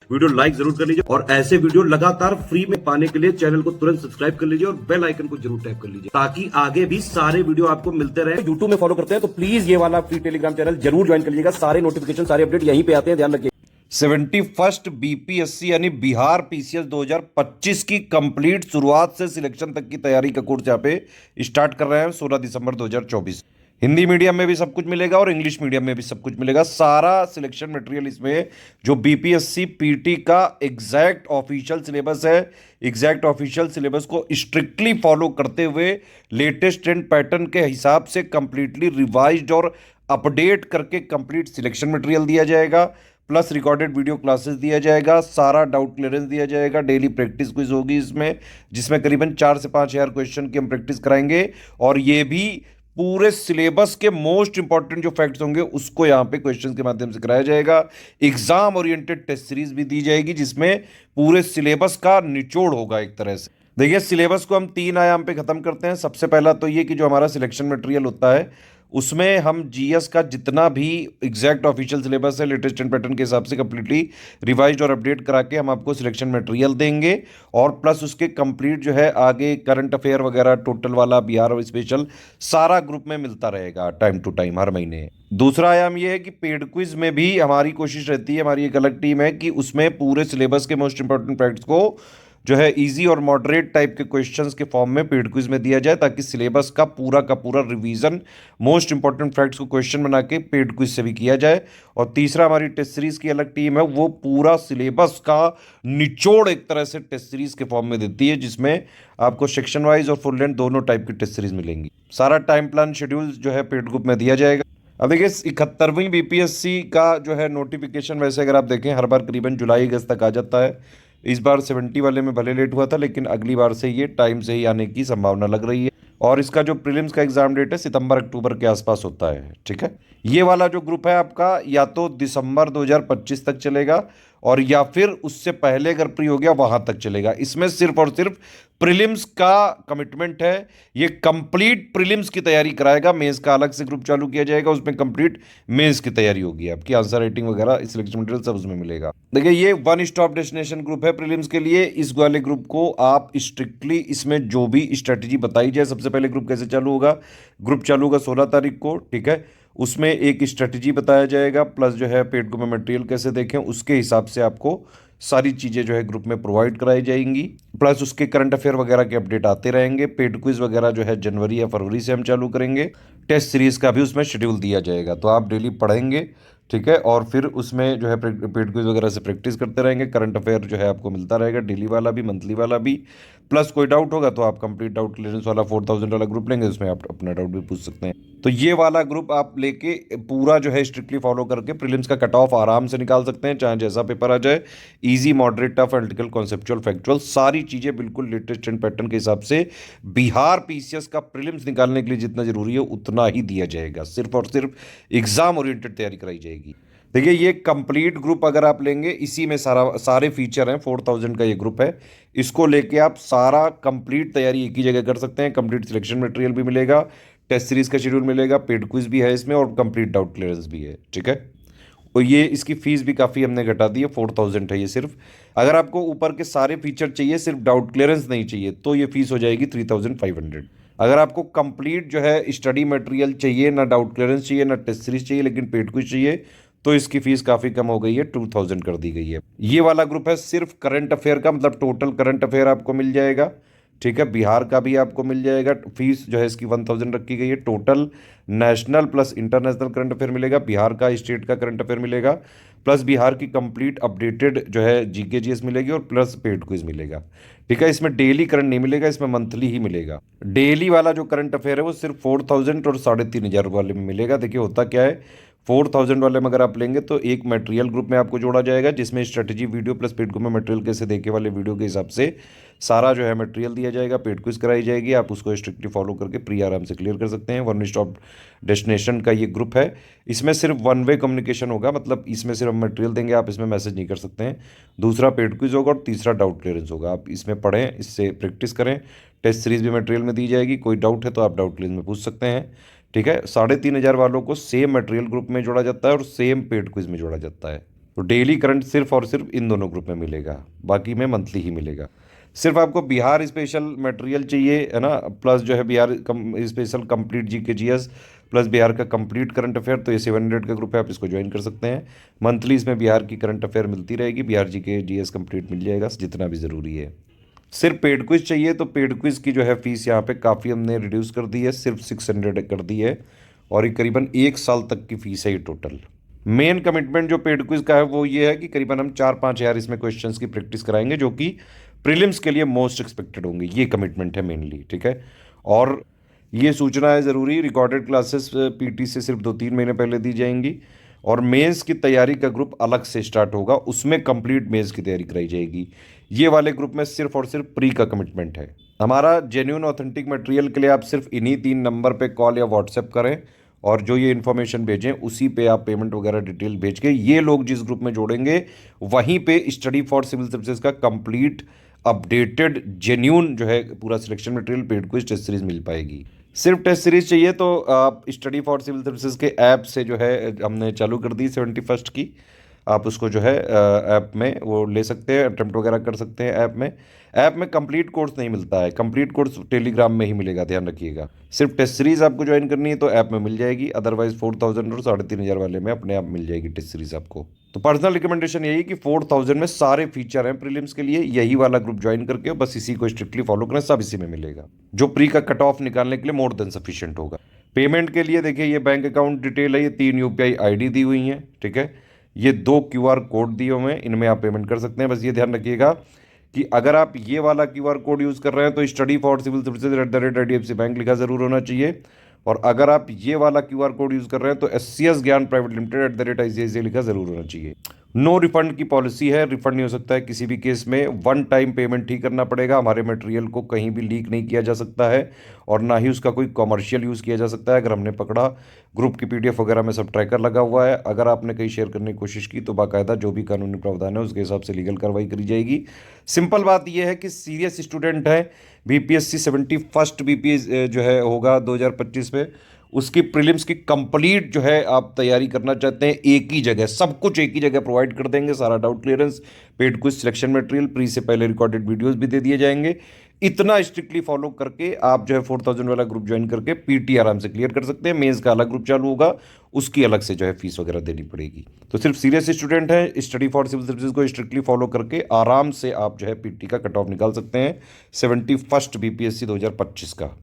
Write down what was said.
Video like जरूर कर लीजिए और ऐसे वीडियो लगातार फ्री में पाने के लिए चैनल को तुरंत सब्सक्राइब कर लीजिए और बेल आइकन को जरूर टैप कर लीजिए ताकि आगे भी सारे वीडियो आपको मिलते रहे। यूट्यूब में फॉलो करते हैं तो प्लीज ये वाला फ्री टेलीग्राम चैनल जरूर ज्वाइन कर लीजिएगा। सारे नोटिफिकेशन सारे अपडेट यहीं पे आते हैं, ध्यान रखिए। 71st बीपीएससी यानी बिहार पीसीएस 2025 की कंप्लीट शुरुआत से सिलेक्शन तक की तैयारी का कोर्स यहाँ पे स्टार्ट कर रहे हैं 16 दिसंबर 2024। हिंदी मीडियम में भी सब कुछ मिलेगा और इंग्लिश मीडियम में भी सब कुछ मिलेगा। सारा सिलेक्शन मटेरियल इसमें जो बीपीएससी पीटी का एग्जैक्ट ऑफिशियल सिलेबस है, एग्जैक्ट ऑफिशियल सिलेबस को स्ट्रिक्टली फॉलो करते हुए लेटेस्ट ट्रेंड पैटर्न के हिसाब से कंप्लीटली रिवाइज्ड और अपडेट करके कंप्लीट सिलेक्शन मटेरियल दिया जाएगा, प्लस रिकॉर्डेड वीडियो क्लासेस दिया जाएगा, सारा डाउट क्लियरेंस दिया जाएगा, डेली प्रैक्टिस क्विज होगी इसमें, जिसमें करीबन 4 से 5 हज़ार क्वेश्चन की हम प्रैक्टिस कराएंगे। और ये भी पूरे सिलेबस के मोस्ट इंपॉर्टेंट जो फैक्ट्स होंगे उसको यहाँ पे क्वेश्चन के माध्यम से कराया जाएगा। एग्जाम ओरिएंटेड टेस्ट सीरीज भी दी जाएगी जिसमें पूरे सिलेबस का निचोड़ होगा एक तरह से। देखिए, सिलेबस को हम 3 आयाम पे खत्म करते हैं। सबसे पहला तो ये कि जो हमारा सिलेक्शन मटेरियल होता है उसमें हम जीएस का जितना भी एग्जैक्ट ऑफिशियल सिलेबस है लेटेस्ट ट्रेंड पैटर्न के हिसाब से कंप्लीटली रिवाइज्ड और अपडेट करा के हम आपको सिलेक्शन मटेरियल देंगे और प्लस उसके कंप्लीट जो है आगे करंट अफेयर वगैरह टोटल वाला बिहार और स्पेशल सारा ग्रुप में मिलता रहेगा टाइम टू टाइम हर महीने। दूसरा आयाम यह है कि पेड क्विज में भी हमारी कोशिश रहती है, हमारी एक अलग टीम है कि उसमें पूरे सिलेबस के मोस्ट इंपॉर्टेंट फैक्ट्स को जो है इजी और मॉडरेट टाइप के क्वेश्चंस के फॉर्म में पेड क्विज में दिया जाए ताकि सिलेबस का पूरा रिवीजन मोस्ट इंपॉर्टेंट फैक्ट्स को क्वेश्चन बना के पेड क्विज से भी किया जाए। और तीसरा हमारी टेस्ट सीरीज की अलग टीम है, वो पूरा सिलेबस का निचोड़ एक तरह से टेस्ट सीरीज के फॉर्म में देती है जिसमें आपको सेक्शन वाइज और फुल लेंथ दोनों टाइप की टेस्ट सीरीज मिलेंगी। सारा टाइम प्लान शेड्यूल जो है पेड ग्रुप में दिया जाएगा। अब देखिए, 71वीं बीपीएससी का जो है नोटिफिकेशन वैसे अगर आप देखें हर बार करीबन जुलाई अगस्त तक आ जाता है। इस बार 70 वाले में भले लेट हुआ था लेकिन अगली बार से ये टाइम से ही आने की संभावना लग रही है। और इसका जो प्रीलिम्स का एग्जाम डेट है सितंबर अक्टूबर के आसपास होता है। ठीक है, ये वाला जो ग्रुप है आपका या तो दिसंबर 2025 तक चलेगा और या फिर उससे पहले अगर प्री हो गया वहां तक चलेगा। इसमें सिर्फ और सिर्फ प्रीलिम्स का कमिटमेंट है। ये कंप्लीट प्रीलिम्स की तैयारी कराएगा। मेंस का अलग से ग्रुप चालू किया जाएगा, उसमें कंप्लीट मेंस की तैयारी होगी, आपकी आंसर राइटिंग वगैरह सिलेक्शन मटेरियल सब उसमें मिलेगा। देखिए, ये वन स्टॉप डेस्टिनेशन ग्रुप है प्रीलिम्स के लिए। इस वाले ग्रुप को आप स्ट्रिक्टली इसमें जो भी स्ट्रेटेजी बताई जाए, सबसे पहले ग्रुप कैसे चालू होगा, ग्रुप चालू होगा 16 तारीख को। ठीक है, उसमें एक स्ट्रेटेजी बताया जाएगा प्लस जो है पेड ग्रुप में मटेरियल कैसे देखें उसके हिसाब से आपको सारी चीज़ें जो है ग्रुप में प्रोवाइड कराई जाएंगी। प्लस उसके करंट अफेयर वगैरह के अपडेट आते रहेंगे। पेड क्विज वगैरह जो है जनवरी या फरवरी से हम चालू करेंगे। टेस्ट सीरीज़ का भी उसमें शेड्यूल दिया जाएगा तो आप डेली पढ़ेंगे। ठीक है, और फिर उसमें जो है पेड क्विज वगैरह से प्रैक्टिस करते रहेंगे। करंट अफेयर जो है आपको मिलता रहेगा, डेली वाला भी मंथली वाला भी। प्लस कोई डाउट होगा तो आप कंप्लीट डाउट क्लियरेंस वाला 4000 वाला ग्रुप लेंगे, उसमें आप अपना डाउट भी पूछ सकते हैं। तो ये वाला ग्रुप आप लेके पूरा जो है स्ट्रिक्टली फॉलो करके प्रीलिम्स का कट ऑफ आराम से निकाल सकते हैं, चाहे जैसा पेपर आ जाए। Easy, moderate, tough, analytical, conceptual, factual सारी चीज़ें बिल्कुल लेटेस्ट ट्रेंड पैटर्न के हिसाब से बिहार पीसीएस का प्रीलिम्स निकालने के लिए जितना जरूरी है उतना ही दिया जाएगा। सिर्फ और सिर्फ एग्जाम ओरिएंटेड तैयारी कराई जाएगी। देखिए, ये कंप्लीट ग्रुप अगर आप लेंगे इसी में सारे फीचर हैं। 4000 का ये ग्रुप है, इसको लेके आप सारा कंप्लीट तैयारी एक ही जगह कर सकते हैं। कंप्लीट सिलेक्शन मटेरियल भी मिलेगा, टेस्ट सीरीज का शेड्यूल मिलेगा, पेड क्विज भी है इसमें और कंप्लीट डाउट क्लियरेंस भी है। ठीक है, और ये इसकी फीस भी काफ़ी हमने घटा दी है, 4000 है ये सिर्फ। अगर आपको ऊपर के सारे फीचर चाहिए, सिर्फ डाउट क्लियरेंस नहीं चाहिए, तो ये फीस हो जाएगी 3500। अगर आपको कंप्लीट जो है स्टडी मटेरियल चाहिए, ना डाउट क्लियरेंस चाहिए ना टेस्ट सीरीज चाहिए लेकिन पेड क्विज चाहिए, तो इसकी फीस काफ़ी कम हो गई है, 2000 कर दी गई है। ये वाला ग्रुप है सिर्फ करंट अफेयर का, मतलब टोटल करंट अफेयर आपको मिल जाएगा। ठीक है, बिहार का भी आपको मिल जाएगा। फीस जो है इसकी 1000 रखी गई है। Total national plus international current affair मिलेगा, बिहार का स्टेट का करंट अफेयर मिलेगा, प्लस बिहार की कंप्लीट अपडेटेड जो है जीके जीएस मिलेगी और प्लस पेड क्विज मिलेगा। ठीक है, इसमें डेली करंट नहीं मिलेगा, इसमें मंथली ही मिलेगा। डेली वाला जो करंट अफेयर है वो सिर्फ 4000 और 3500 वाले में मिलेगा। देखिए, होता क्या है, 4000 वाले में अगर आप लेंगे तो एक मटेरियल ग्रुप में आपको जोड़ा जाएगा जिसमें strategy video plus paid group में मटेरियल कैसे देखे वाले वीडियो के हिसाब से सारा जो है मटेरियल दिया जाएगा, पेड क्विज कराई जाएगी। आप उसको स्ट्रिक्टली फॉलो करके प्री आराम से क्लियर कर सकते हैं। वन स्टॉप डेस्टिनेशन का ये ग्रुप है। इसमें सिर्फ वन वे कम्युनिकेशन होगा, मतलब इसमें सिर्फ हम मटेरियल देंगे, आप इसमें मैसेज नहीं कर सकते हैं। दूसरा पेड क्विज होगा और तीसरा डाउट क्लियरेंस होगा। आप इसमें पढ़ें, इससे प्रैक्टिस करें। टेस्ट सीरीज भी मटेरियल में दी जाएगी, कोई डाउट है तो आप डाउट क्लियरेंस में पूछ सकते हैं। ठीक है, 3500 वालों को सेम मटेरियल ग्रुप में जोड़ा जाता है और सेम पेड क्विज में जोड़ा जाता है। तो डेली करंट सिर्फ और सिर्फ इन दोनों ग्रुप में मिलेगा, बाकी में मंथली ही मिलेगा। सिर्फ आपको बिहार स्पेशल मटेरियल चाहिए है ना, प्लस जो है Bihar special complete GK GS plus Bihar का कंप्लीट करंट अफेयर, तो ये 700 का ग्रुप है, आप इसको ज्वाइन कर सकते हैं। मंथली इसमें बिहार की करंट अफेयर मिलती रहेगी, बिहार जीके जीएस कंप्लीट मिल जाएगा जितना भी ज़रूरी है। सिर्फ पेड क्विज चाहिए तो पेड क्विज की जो है फीस यहाँ पे काफ़ी हमने रिड्यूस कर दी है, सिर्फ 600 कर दी है, और ये करीबन 1 साल तक की फीस है ये टोटल। मेन कमिटमेंट जो पेड क्विज का है वो ये है कि करीबन हम 4-5 हज़ार इसमें क्वेश्चंस की प्रैक्टिस कराएंगे, जो कि प्रीलिम्स के लिए मोस्ट एक्सपेक्टेड होंगे, ये कमिटमेंट है मेनली, ठीक है। और ये सूचना है ज़रूरी, रिकॉर्डेड क्लासेस पीटी से सिर्फ 2-3 महीने पहले दी जाएंगी, और मेंस की तैयारी का ग्रुप अलग से स्टार्ट होगा, उसमें कंप्लीट मेंस की तैयारी कराई जाएगी। ये वाले ग्रुप में सिर्फ और सिर्फ प्री का कमिटमेंट है। हमारा जेन्युइन ऑथेंटिक मटेरियल के लिए आप सिर्फ इन्हीं 3 नंबर पे कॉल या व्हाट्सएप करें, और जो ये इन्फॉर्मेशन भेजें उसी पे आप पेमेंट वगैरह डिटेल भेज के ये लोग जिस ग्रुप में जोड़ेंगे वहीं पे स्टडी फॉर सिविल सर्विसेज का कंप्लीट अपडेटेड जेन्यून जो है पूरा selection material paid quiz test series मिल पाएगी। सिर्फ टेस्ट सीरीज चाहिए तो आप स्टडी फॉर सिविल सर्विसेज के ऐप से जो है हमने चालू कर दी 71st की, आप उसको जो है ऐप में वो ले सकते हैं, अटेम्प्ट वगैरह कर सकते हैं ऐप में। ऐप में कंप्लीट कोर्स नहीं मिलता है, कंप्लीट कोर्स टेलीग्राम में ही मिलेगा, ध्यान रखिएगा। सिर्फ टेस्ट सीरीज आपको ज्वाइन करनी है तो ऐप में मिल जाएगी, अदरवाइज 4000 और 3500 वाले में अपने आप मिल जाएगी टेस्ट सीरीज आपको। तो पर्सनल रिकमेंडेशन यही कि 4000 में सारे फीचर हैं प्रीलिम्स के लिए, यही वाला ग्रुप ज्वाइन करके बस इसी को स्ट्रिक्टली फॉलो करें, सब इसी में मिलेगा, जो प्री का कट ऑफ निकालने के लिए मोर देन सफिशिएंट होगा। पेमेंट के लिए देखिए ये बैंक अकाउंट डिटेल है, ये 3 यूपीआई आईडी दी हुई है, ठीक है। ये 2 क्यूआर कोड दिए हुए हैं, इनमें आप पेमेंट कर सकते हैं। बस ये ध्यान रखिएगा कि अगर आप ये वाला क्यूआर कोड यूज़ कर रहे हैं तो study for civil services @IDFC bank लिखा ज़रूर होना चाहिए, और अगर आप ये वाला क्यूआर कोड यूज़ कर रहे हैं तो SCS ज्ञान प्राइवेट लिमिटेड @ICICI लिखा ज़रूर होना चाहिए। नो रिफंड की पॉलिसी है, रिफंड नहीं हो सकता है किसी भी केस में, 1 टाइम पेमेंट ही करना पड़ेगा। हमारे मटेरियल को कहीं भी लीक नहीं किया जा सकता है, और ना ही उसका कोई कॉमर्शियल यूज़ किया जा सकता है। अगर हमने पकड़ा, ग्रुप की PDF वगैरह में सब ट्रैकर लगा हुआ है, अगर आपने कहीं शेयर करने की कोशिश की तो बाकायदा जो भी कानूनी प्रावधान है उसके हिसाब से लीगल कार्रवाई करी जाएगी। सिंपल बात यह है कि सीरियस स्टूडेंट है, BPSC 71st BPS जो है होगा 2025 में, उसकी प्रीलिम्स की कंप्लीट जो है आप तैयारी करना चाहते हैं, एक ही जगह सब कुछ एक ही जगह प्रोवाइड कर देंगे, सारा doubt clearance, paid quiz, selection material, pre से पहले रिकॉर्डेड वीडियोस भी दे दिए जाएंगे। इतना स्ट्रिक्टली फॉलो करके आप जो है 4000 वाला ग्रुप ज्वाइन करके पीटी आराम से क्लियर कर सकते हैं। मेंस का अलग ग्रुप चालू होगा, उसकी अलग से जो है फीस वगैरह देनी पड़ेगी। तो सिर्फ सीरियस स्टूडेंट है, स्टडी फॉर सिविल सर्विसेज को स्ट्रिक्टली फॉलो करके आराम से आप जो है पीटी का कट ऑफ निकाल सकते हैं 71st BPSC 2025 का।